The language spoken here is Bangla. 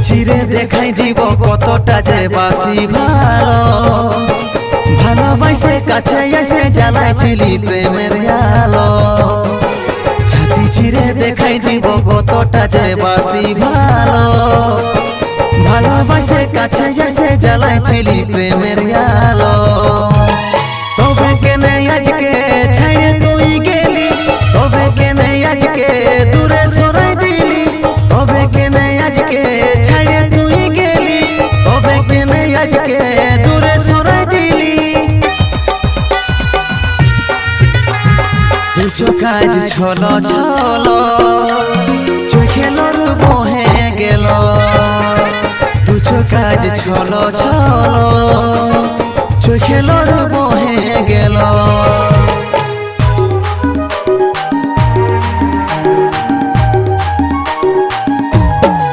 চিরে দেখাই দিব কতটা যে বাসি ভালো ভালোবাসে কাছে এসে জ্বালাইছিলি প্রেমের আলো ছাতি চিরে দেখাই দিব কতটা যে বাসি ভালো ভালোবাসে কাছে এসে জ্বালাইছিলি প্রেমের আলো তবে কেনে আজকে ছাড়ে তুই গেলি তবে কেনে আজকে দূরে সরাই দিলি তবে কেনে আজকে ছাড়ে তুই গেলি তবে কেনে আজকে দূরে সরাই দিলি দুচো কাজ ছলো ছলো চোখেলর বহে গেল দুচো কাজ ছলো ছলো চোখেলর বহে গেল